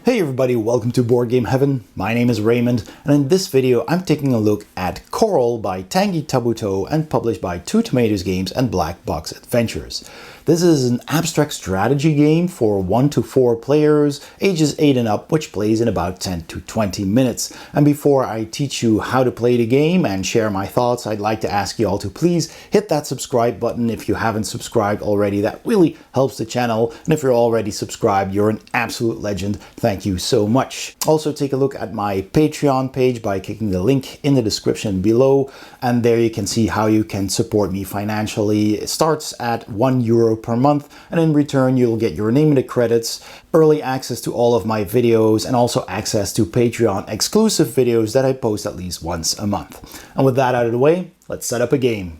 Hey everybody, welcome to Board Game Heaven. My name is Raymond, and in this video I'm taking a look at Coral by Tanguy Tabuteau and published by Two Tomatoes Games and Black Box Adventures. This is an abstract strategy game for 1 to 4 players, ages 8 and up, which plays in about 10 to 20 minutes. And before I teach you how to play the game and share my thoughts, I'd like to ask you all to please hit that subscribe button if you haven't subscribed already. That really helps the channel. And if you're already subscribed, you're an absolute legend. Thank you so much. Also, take a look at my Patreon page by clicking the link in the description below. And there you can see how you can support me financially. It starts at €1 per month, and in return you'll get your name in the credits, early access to all of my videos, and also access to Patreon exclusive videos that I post at least once a month. And with that out of the way, let's set up a game.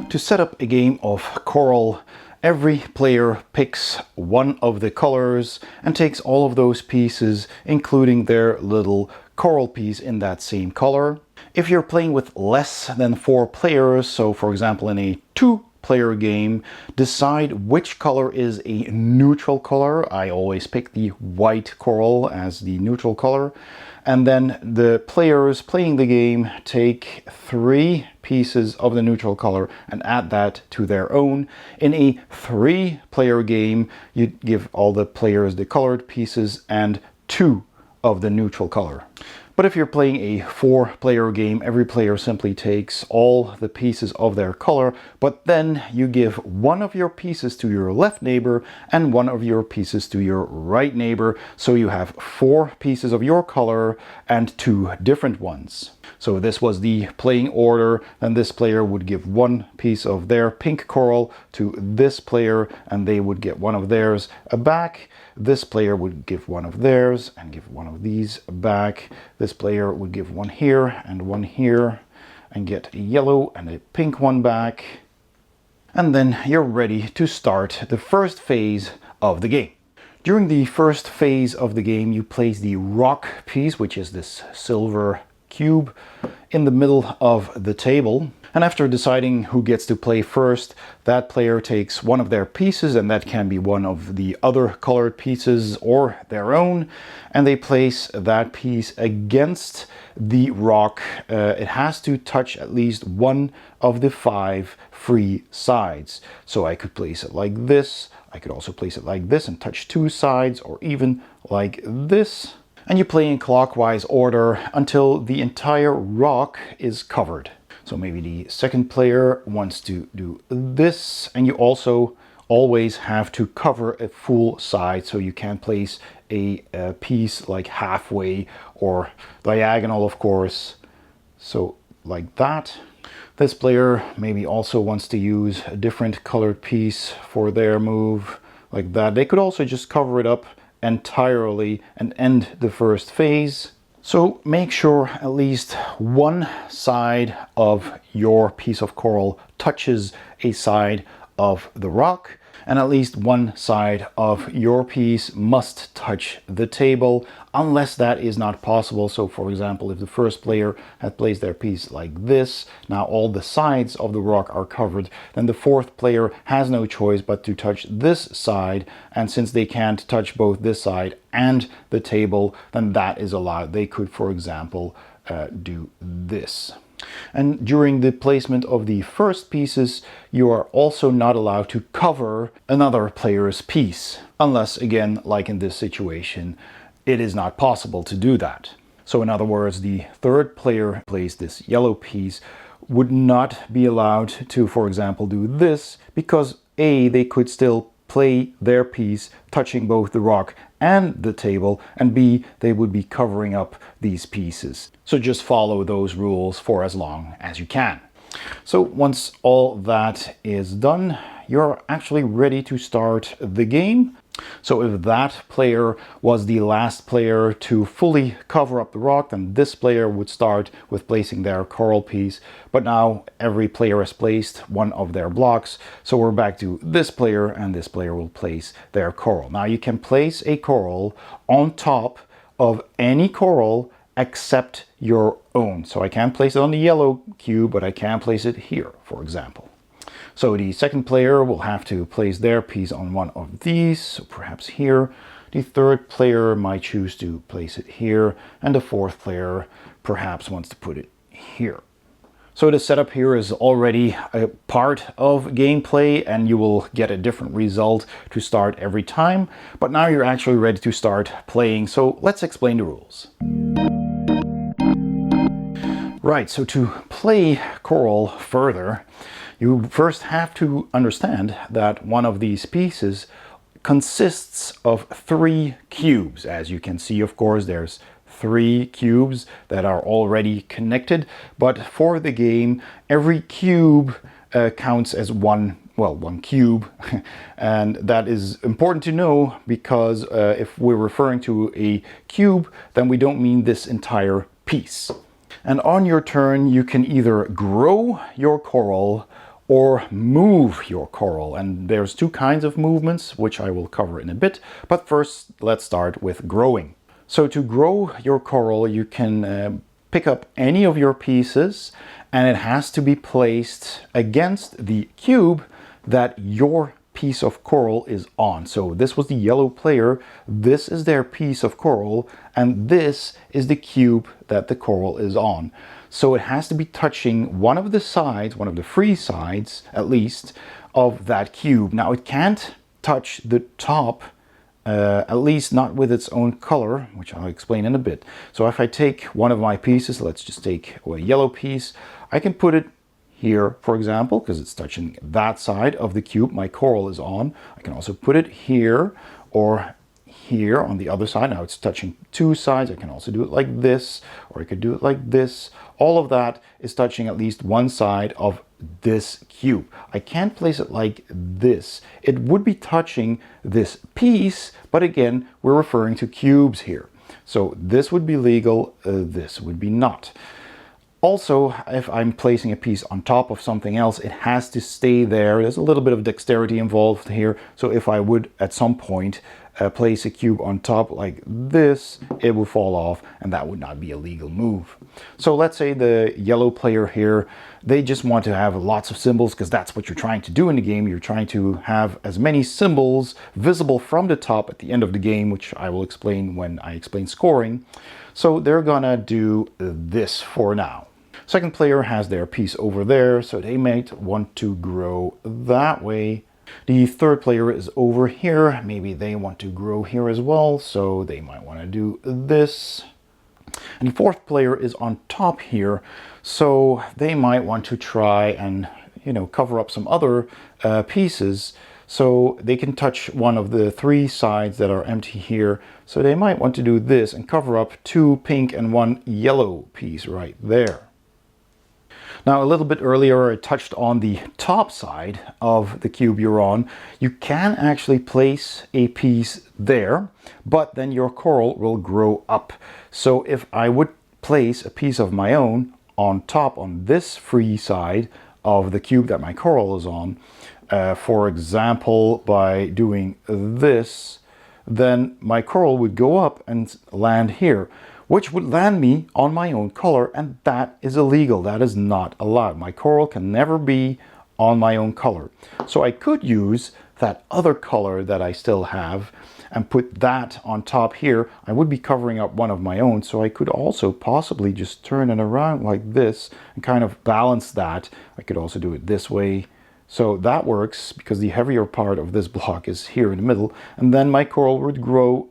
To set up a game of Coral, every player picks one of the colors and takes all of those pieces, including their little coral piece in that same color. If you're playing with less than 4 players, so for example in a 2-player game, decide which color is a neutral color. I always pick the white coral as the neutral color. And then the players playing the game take 3 pieces of the neutral color and add that to their own. In a 3-player game, you give all the players the colored pieces and 2 of the neutral color. But if you're playing a 4-player game, every player simply takes all the pieces of their color, but then you give one of your pieces to your left neighbor and one of your pieces to your right neighbor. So you have 4 pieces of your color and 2 different ones. So this was the playing order, and this player would give one piece of their pink coral to this player and they would get one of theirs back. This player would give one of theirs and give one of these back. This player would give one here and get a yellow and a pink one back. And then you're ready to start the first phase of the game. During the first phase of the game, you place the rock piece, which is this silver cube, in the middle of the table. And after deciding who gets to play first, that player takes one of their pieces, and that can be one of the other colored pieces or their own, and they place that piece against the rock. It has to touch at least one of the 5 free sides. So I could place it like this, I could also place it like this and touch 2 sides, or even like this. And you play in clockwise order until the entire rock is covered. So maybe the second player wants to do this, and you also always have to cover a full side, so you can't place a piece like halfway or diagonal, of course. So like that. This player maybe also wants to use a different colored piece for their move, like that. They could also just cover it up entirely and end the first phase. So make sure at least one side of your piece of coral touches a side of the rock, and at least one side of your piece must touch the table, unless that is not possible. So for example, if the first player had placed their piece like this, now all the sides of the rock are covered, then the 4th player has no choice but to touch this side. And since they can't touch both this side and the table, then that is allowed. They could, for example, do this. And during the placement of the first pieces, you are also not allowed to cover another player's piece, unless, again, like in this situation, it is not possible to do that. So in other words, the 3rd player placed this yellow piece would not be allowed to, for example, do this, because A, they could still play their piece touching both the rock and the table, and B, they would be covering up these pieces. So just follow those rules for as long as you can. So once all that is done, you're actually ready to start the game. So if that player was the last player to fully cover up the rock, then this player would start with placing their coral piece. But now every player has placed one of their blocks. So we're back to this player, and this player will place their coral. Now you can place a coral on top of any coral except your own. So I can't place it on the yellow cube, but I can place it here, for example. So the second player will have to place their piece on one of these, so perhaps here. The third player might choose to place it here, and the fourth player perhaps wants to put it here. So the setup here is already a part of gameplay, and you will get a different result to start every time. But now you're actually ready to start playing, so let's explain the rules. Right, so to play Coral further, you first have to understand that one of these pieces consists of 3 cubes. As you can see, of course, there's 3 cubes that are already connected, but for the game every cube counts as one cube. And that is important to know, because if we're referring to a cube, then we don't mean this entire piece. And on your turn you can either grow your coral or move your coral, and there's 2 kinds of movements which I will cover in a bit, but first let's start with growing. So to grow your coral, you can pick up any of your pieces, and it has to be placed against the cube that your piece of coral is on. So this was the yellow player, this is their piece of coral, and this is the cube that the coral is on. So it has to be touching one of the sides, one of the free sides at least, of that cube. Now it can't touch the top, at least not with its own color, which I'll explain in a bit. So if I take one of my pieces, let's just take a yellow piece, I can put it here, for example, because it's touching that side of the cube my coral is on. I can also put it here or here on the other side. Now it's touching 2 sides. I can also do it like this, or I could do it like this. All of that is touching at least one side of this cube. I can't place it like this. It would be touching this piece, but again, we're referring to cubes here. So this would be legal, this would be not. Also, if I'm placing a piece on top of something else, it has to stay there. There's a little bit of dexterity involved here. So if I would at some point place a cube on top like this, it will fall off, and that would not be a legal move. So let's say the yellow player here, they just want to have lots of symbols, because that's what you're trying to do in the game. You're trying to have as many symbols visible from the top at the end of the game, which I will explain when I explain scoring. So they're gonna do this for now. Second player has their piece over there, so they might want to grow that way. The third player is over here. Maybe they want to grow here as well, so they might want to do this. And the fourth player is on top here, so they might want to try and, cover up some other pieces, so they can touch one of the 3 sides that are empty here. So they might want to do this and cover up 2 pink and 1 yellow piece right there. Now, a little bit earlier, I touched on the top side of the cube you're on. You can actually place a piece there, but then your coral will grow up. So if I would place a piece of my own on top on this free side of the cube that my coral is on, for example, by doing this, then my coral would go up and land here, which would land me on my own color, and that is illegal. That is not allowed. My coral can never be on my own color. So I could use that other color that I still have and put that on top here. I would be covering up one of my own, so I could also possibly just turn it around like this and kind of balance that. I could also do it this way. So that works, because the heavier part of this block is here in the middle, and then my coral would grow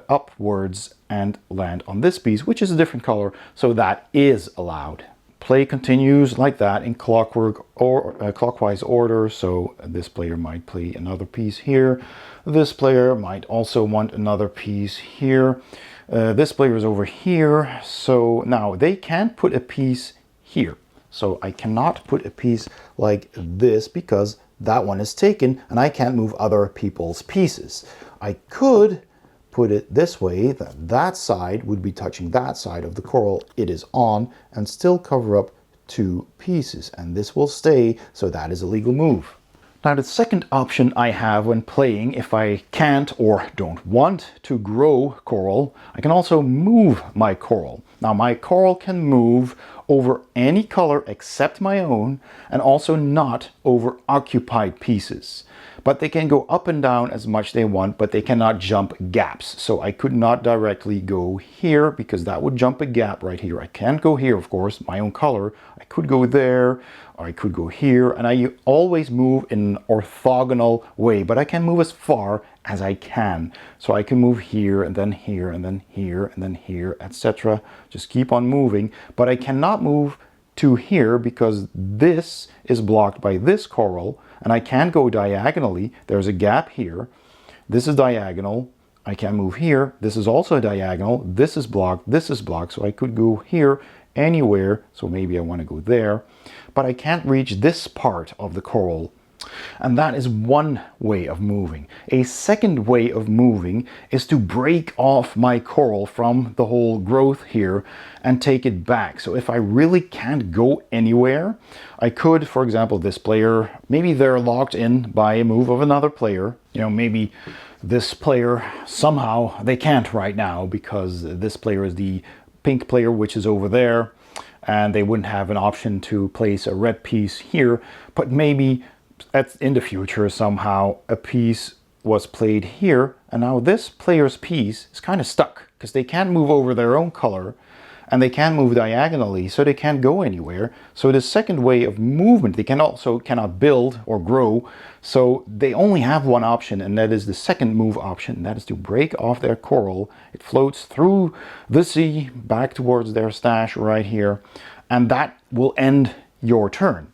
upwards and land on this piece, which is a different color, so that is allowed. Play continues like that in clockwork or clockwise order. So this player might play another piece here. This player might also want another piece here. This player is over here, so now they can put a piece here. So I cannot put a piece like this, because that one is taken and I can't move other people's pieces. I could put it this way, that that side would be touching that side of the coral it is on, and still cover up 2 pieces, and this will stay, so that is a legal move. Now the second option I have when playing, if I can't or don't want to grow coral, I can also move my coral. Now my coral can move over any color except my own, and also not over occupied pieces. But they can go up and down as much they want, but they cannot jump gaps. So I could not directly go here because that would jump a gap right here. I can't go here, of course, my own color. I could go there, or I could go here, and I always move in an orthogonal way, but I can move as far as I can. So I can move here, and then here, and then here, and then here, etc. Just keep on moving, but I cannot move to here because this is blocked by this coral, and I can't go diagonally. There's a gap here. This is diagonal. I can't move here. This is also diagonal. This is blocked, so I could go here anywhere. So maybe I want to go there, but I can't reach this part of the coral. And that is one way of moving. A second way of moving is to break off my coral from the whole growth here and take it back. So if I really can't go anywhere, I could, for example, this player, maybe they're locked in by a move of another player. You know, maybe this player, somehow they can't right now because this player is the pink player, which is over there, and they wouldn't have an option to place a red piece here, but maybe in the future somehow a piece was played here, and now this player's piece is kind of stuck because they can't move over their own color and they can't move diagonally, so they can't go anywhere. So the second way of movement, they cannot build or grow, so they only have one option, and that is the second move option, and that is to break off their coral. It floats through the sea back towards their stash right here, and that will end your turn.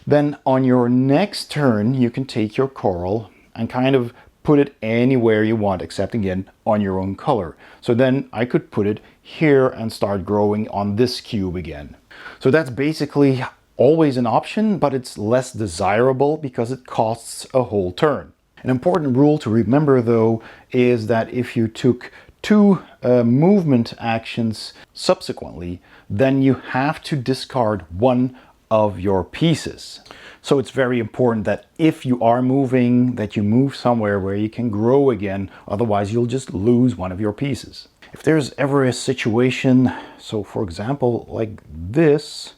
Then on your next turn, you can take your coral and kind of put it anywhere you want, except again on your own color. So then I could put it here and start growing on this cube again. So that's basically always an option, but it's less desirable because it costs a whole turn. An important rule to remember though is that if you took two movement actions subsequently, then you have to discard one of your pieces. So it's very important that if you are moving, that you move somewhere where you can grow again, otherwise you'll just lose one of your pieces. If there's ever a situation, so for example like this,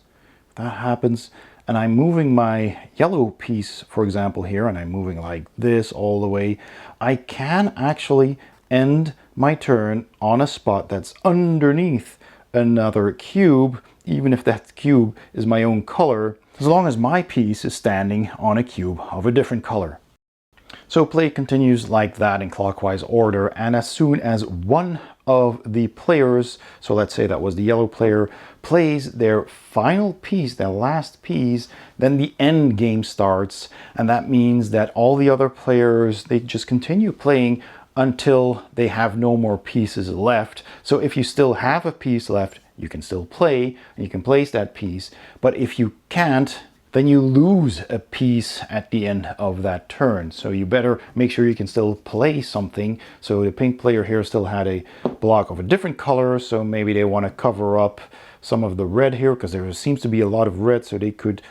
that happens, and I'm moving my yellow piece, for example here, and I'm moving like this all the way, I can actually end my turn on a spot that's underneath another cube, even if that cube is my own color, as long as my piece is standing on a cube of a different color. So play continues like that in clockwise order, and as soon as one of the players, so let's say that was the yellow player, plays their final piece, their last piece, then the end game starts, and that means that all the other players, they just continue playing until they have no more pieces left. So if you still have a piece left, you can still play, and you can place that piece. But if you can't, then you lose a piece at the end of that turn. So you better make sure you can still play something. So the pink player here still had a block of a different color, so maybe they want to cover up some of the red here, because there seems to be a lot of red, so they could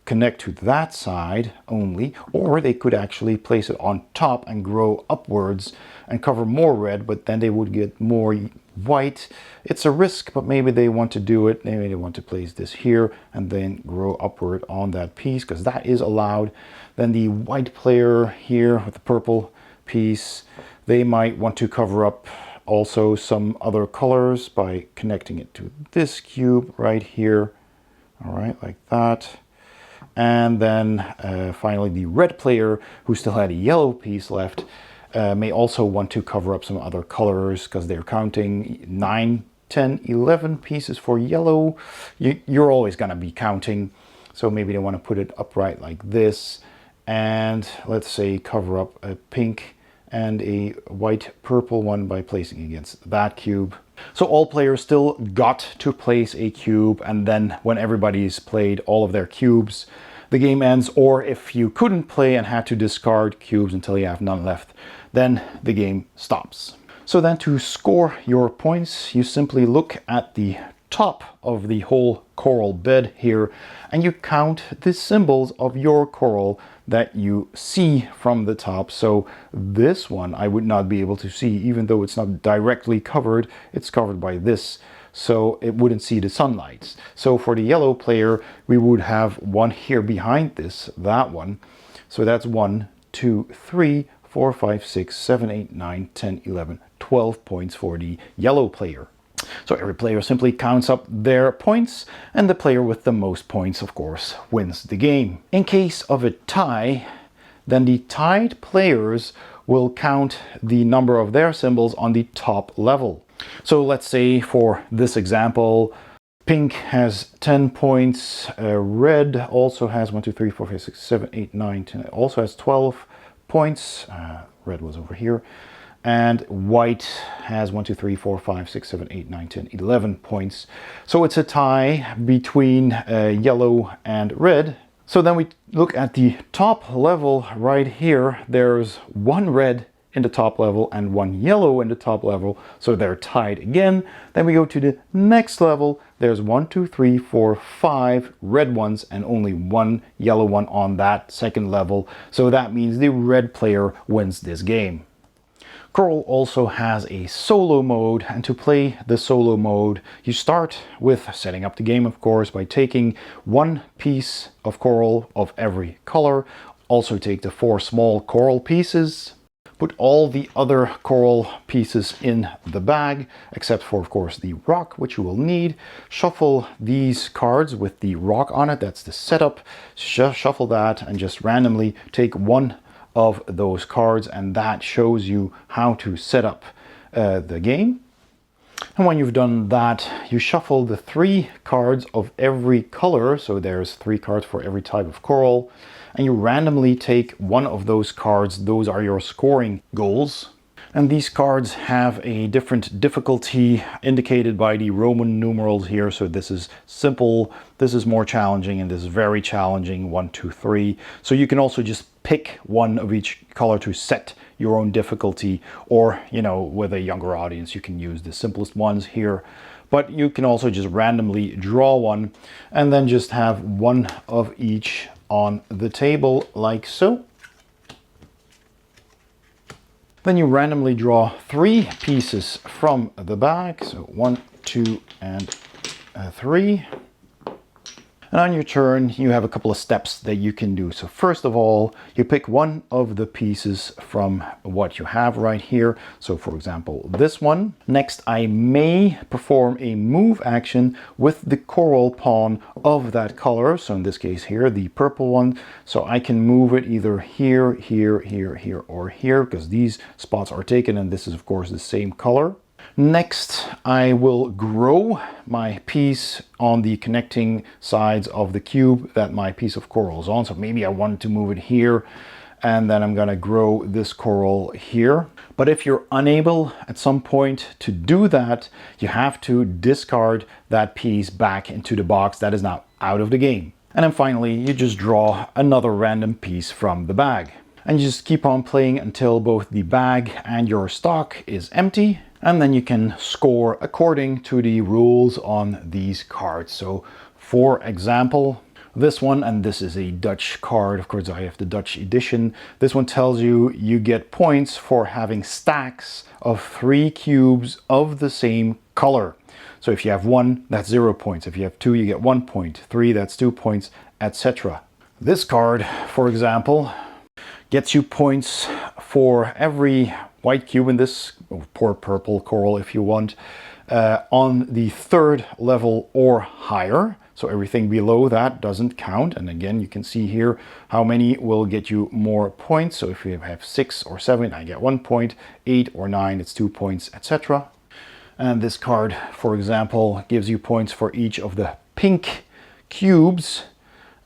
connect to that side only, or they could actually place it on top and grow upwards and cover more red, but then they would get more white. It's a risk, but maybe they want to do it. Maybe they want to place this here and then grow upward on that piece, because that is allowed. Then the white player here with the purple piece, they might want to cover up also some other colors by connecting it to this cube right here. All right, like that. And then finally the red player, who still had a yellow piece left, may also want to cover up some other colors, because they're counting 9, 10, 11 pieces for yellow. You're always going to be counting, so maybe they want to put it upright like this, and let's say cover up a pink and a white purple one by placing against that cube. So all players still got to place a cube, and then when everybody's played all of their cubes, the game ends. Or if you couldn't play and had to discard cubes until you have none left, then the game stops. So then to score your points, you simply look at the top of the whole coral bed here, and you count the symbols of your coral that you see from the top. So this one I would not be able to see, even though it's not directly covered, it's covered by this, so it wouldn't see the sunlight. So for the yellow player, we would have one here behind this, that one. So that's 1, 2, 3, 4, 5, 6, 7, 8, 9, 10, 11, 12 points for the yellow player. So every player simply counts up their points, and the player with the most points, of course, wins the game. In case of a tie, then the tied players will count the number of their symbols on the top level. So let's say for this example, pink has 10 points, red also has 1, 2, 3, 4, 5, 6, 7, 8, 9, 10, also has 12 points. Red was over here. And white has 1, 2, 3, 4, 5, 6, 7, 8, 9, 10, 11 points. So it's a tie between yellow and red. So then we look at the top level right here. There's one red in the top level and one yellow in the top level, so they're tied again. Then we go to the next level. There's 1, 2, 3, 4, 5 red ones and only one yellow one on that second level. So that means the red player wins this game. Coral also has a solo mode, and to play the solo mode, you start with setting up the game, of course, by taking one piece of coral of every color. Also take the 4 small coral pieces. Put all the other coral pieces in the bag, except for, of course, the rock, which you will need. Shuffle these cards with the rock on it. That's the setup. Shuffle that and just randomly take one of those cards, and that shows you how to set up the game. And when you've done that, you shuffle the 3 cards of every color. So there's 3 cards for every type of coral. And you randomly take one of those cards. Those are your scoring goals. And these cards have a different difficulty indicated by the Roman numerals here. So this is simple, this is more challenging, and this is very challenging, 1, 2, 3. So you can also just pick one of each color to set your own difficulty, or, you know, with a younger audience, you can use the simplest ones here. But you can also just randomly draw one and then just have one of each on the table like so. Then you randomly draw 3 pieces from the bag. So 1, 2, and 3. And on your turn, you have a couple of steps that you can do. So first of all, you pick one of the pieces from what you have right here. So for example, this one. Next, I may perform a move action with the coral pawn of that color. So in this case here, the purple one. So I can move it either here, here, here, here, or here, because these spots are taken, and this is of course the same color. Next, I will grow my piece on the connecting sides of the cube that my piece of coral is on. So maybe I want to move it here, and then I'm going to grow this coral here. But if you're unable at some point to do that, you have to discard that piece back into the box. That is now out of the game. And then finally, you just draw another random piece from the bag. And you just keep on playing until both the bag and your stock is empty. And then you can score according to the rules on these cards. So for example, this one, and this is a Dutch card, of course I have the Dutch edition. This one tells you you get points for having stacks of 3 cubes of the same color. So if you have 1, that's 0 points. If you have 2, you get 1 point. 3, that's 2 points, etc. This card, for example, gets you points for every white cube in this, or purple coral if you want, on the 3rd level or higher. So everything below that doesn't count. And again, you can see here how many will get you more points. So if you have 6 or 7, I get 1 point, 8 or 9, it's 2 points, etc. And this card, for example, gives you points for each of the pink cubes.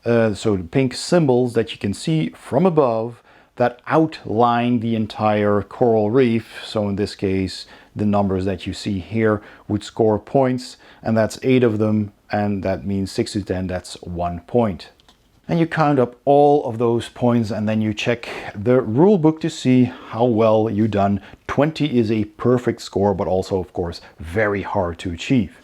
So the pink symbols that you can see from above that outline the entire coral reef. So in this case, the numbers that you see here would score points, and that's 8 of them, and that means 6 to 10, that's 1 point. And you count up all of those points, and then you check the rule book to see how well you've done. 20 is a perfect score, but also, of course, very hard to achieve.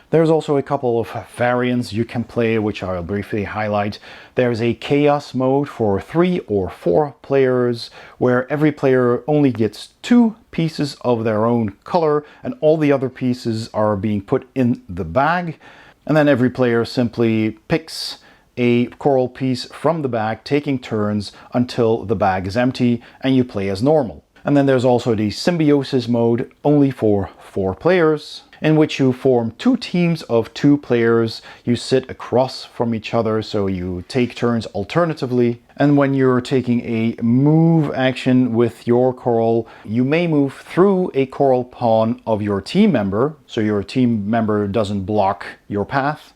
There's also a couple of variants you can play, which I'll briefly highlight. There's a chaos mode for 3 or 4 players, where every player only gets 2 pieces of their own color, and all the other pieces are being put in the bag. And then every player simply picks a coral piece from the bag, taking turns until the bag is empty, and you play as normal. And then there's also the symbiosis mode, only for 4 players, in which you form 2 teams of 2 players. You sit across from each other, so you take turns alternatively. And when you're taking a move action with your coral, you may move through a coral pawn of your team member, so your team member doesn't block your path.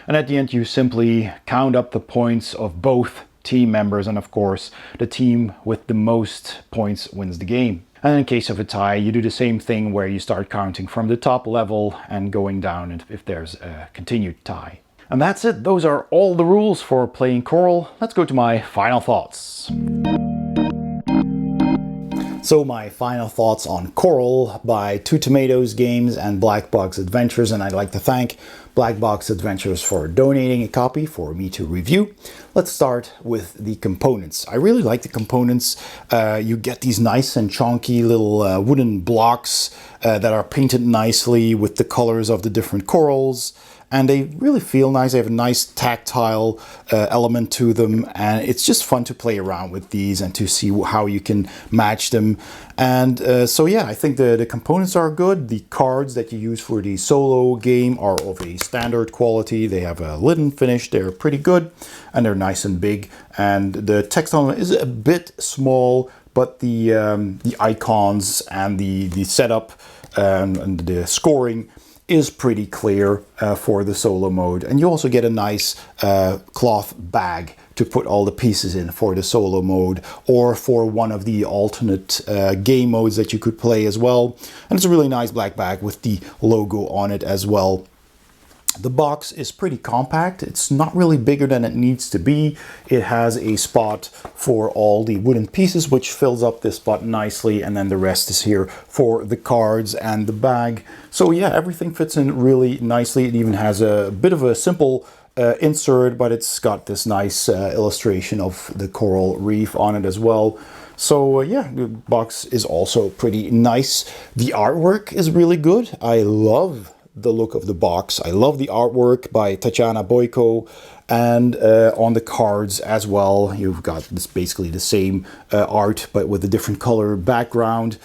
And at the end, you simply count up the points of both team members, and of course, the team with the most points wins the game. And in case of a tie, you do the same thing where you start counting from the top level and going down if there's a continued tie. And that's it. Those are all the rules for playing Coral. Let's go to my final thoughts. So my final thoughts on Coral by Two Tomatoes Games and Black Box Adventures, and I'd like to thank Black Box Adventures for donating a copy for me to review. Let's start with the components. I really like the components. You get these nice and chunky little wooden blocks that are painted nicely with the colors of the different corals. And they really feel nice. They have a nice tactile element to them, and it's just fun to play around with these and to see how you can match them. And so yeah, I think the components are good. The cards that you use for the solo game are of a standard quality. They have a linen finish. They're pretty good, and they're nice and big. And the text on them is a bit small, but the icons and the setup and the scoring is pretty clear for the solo mode. And you also get a nice cloth bag to put all the pieces in for the solo mode, or for one of the alternate game modes that you could play as well. And it's a really nice black bag with the logo on it as well. The box is pretty compact. It's not really bigger than it needs to be. It has a spot for all the wooden pieces, which fills up this spot nicely, and then the rest is here for the cards and the bag. So yeah, everything fits in really nicely. It even has a bit of a simple insert, but it's got this nice illustration of the coral reef on it as well. So yeah, the box is also pretty nice. The artwork is really good. I love the look of the box. I love the artwork by Tatiana Boyko, and on the cards as well, you've got this basically the same art but with a different color background.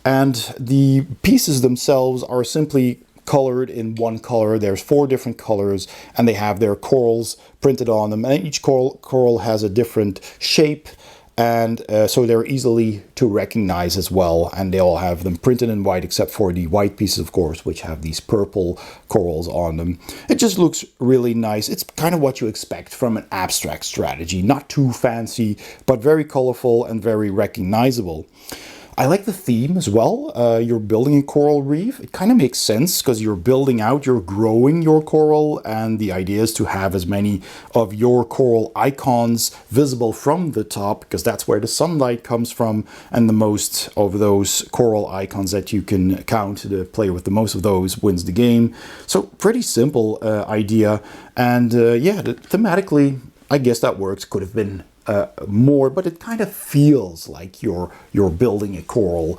And the pieces themselves are simply colored in one color. There's 4 different colors, and they have their corals printed on them, and each coral has a different shape. And so they're easily to recognize as well, and they all have them printed in white, except for the white pieces, of course, which have these purple corals on them. It just looks really nice. It's kind of what you expect from an abstract strategy. Not too fancy, but very colorful and very recognizable. I like the theme as well. You're building a coral reef. It kind of makes sense because you're building out, you're growing your coral, and the idea is to have as many of your coral icons visible from the top, because that's where the sunlight comes from, and the most of those coral icons that you can count, the player with the most of those wins the game. So pretty simple idea, and yeah, thematically, I guess that works. Could have been more, but it kind of feels like you're building a coral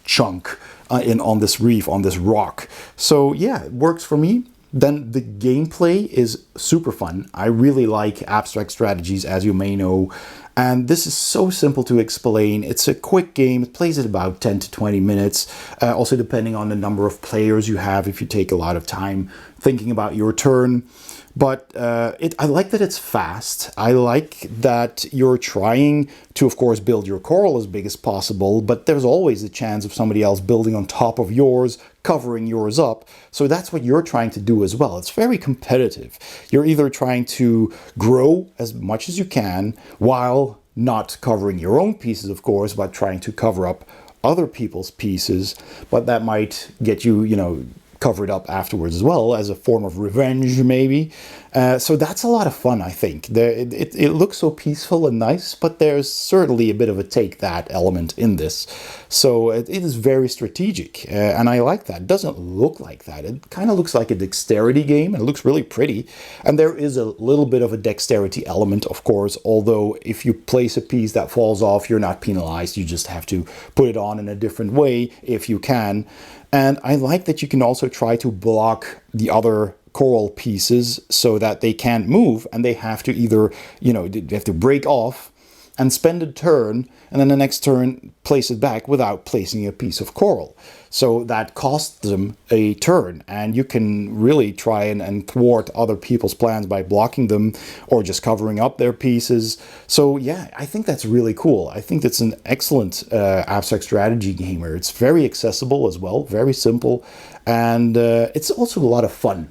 chunk on this reef, on this rock. So yeah, it works for me. Then the gameplay is super fun. I really like abstract strategies, as you may know, and this is so simple to explain. It's a quick game. It plays at about 10 to 20 minutes, also depending on the number of players you have, if you take a lot of time thinking about your turn. But I like that it's fast. I like that you're trying to, of course, build your coral as big as possible, but there's always the chance of somebody else building on top of yours, covering yours up. So that's what you're trying to do as well. It's very competitive. You're either trying to grow as much as you can while not covering your own pieces, of course, but trying to cover up other people's pieces. But that might get you, covered up afterwards as well, as a form of revenge maybe. So that's a lot of fun, I think. It looks so peaceful and nice, but there's certainly a bit of a take that element in this. So it is very strategic, and I like that. It doesn't look like that. It kind of looks like a dexterity game, and it looks really pretty. And there is a little bit of a dexterity element, of course, although if you place a piece that falls off, you're not penalized. You just have to put it on in a different way if you can. And I like that you can also try to block the other coral pieces so that they can't move, and they have to either, they have to break off and spend a turn, and then the next turn place it back without placing a piece of coral. So that costs them a turn, and you can really try and thwart other people's plans by blocking them or just covering up their pieces. So yeah, I think that's really cool. I think that's an excellent abstract strategy gamer. It's very accessible as well, very simple, and it's also a lot of fun.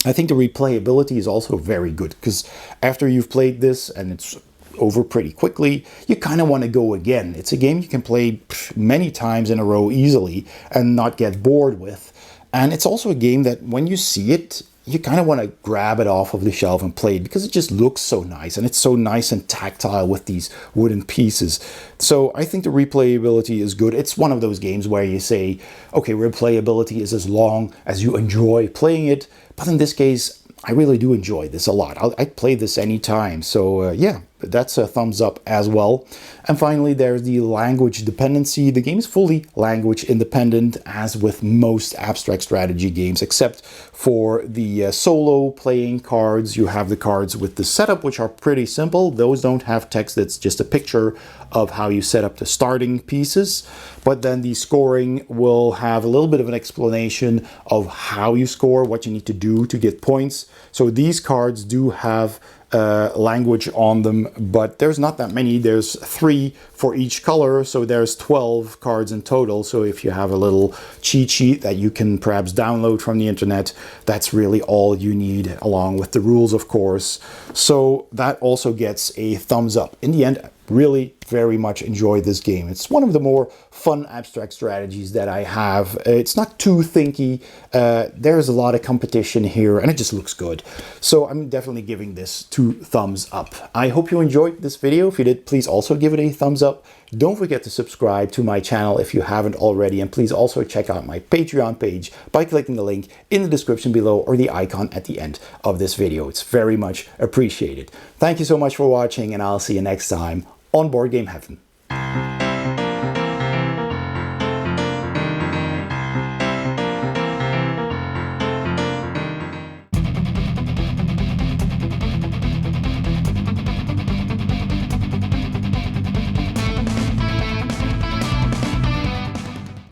I think the replayability is also very good, because after you've played this and it's over pretty quickly, you kind of want to go again. It's a game you can play many times in a row easily and not get bored with. And it's also a game that when you see it, you kind of want to grab it off of the shelf and play it, because it just looks so nice, and it's so nice and tactile with these wooden pieces. So I think the replayability is good. It's one of those games where you say, okay, replayability is as long as you enjoy playing it. But in this case, I really do enjoy this a lot. I'd play this anytime. So yeah, that's a thumbs up as well. And finally, there's the language dependency. The game is fully language independent, as with most abstract strategy games, except for the solo playing cards. You have the cards with the setup, which are pretty simple. Those don't have text. It's just a picture of how you set up the starting pieces. But then the scoring will have a little bit of an explanation of how you score, what you need to do to get points. So these cards do have language on them, but there's not that many. There's 3 for each color, so there's 12 cards in total. So if you have a little cheat sheet that you can perhaps download from the internet, that's really all you need, along with the rules, of course. So that also gets a thumbs up. In the end, really very much enjoyed this game. It's one of the more fun abstract strategies that I have. It's not too thinky. There's a lot of competition here, and it just looks good. So I'm definitely giving this 2 thumbs up. I hope you enjoyed this video. If you did, please also give it a thumbs up. Don't forget to subscribe to my channel if you haven't already, and please also check out my Patreon page by clicking the link in the description below or the icon at the end of this video. It's very much appreciated. Thank you so much for watching, and I'll see you next time on Board Game Heaven.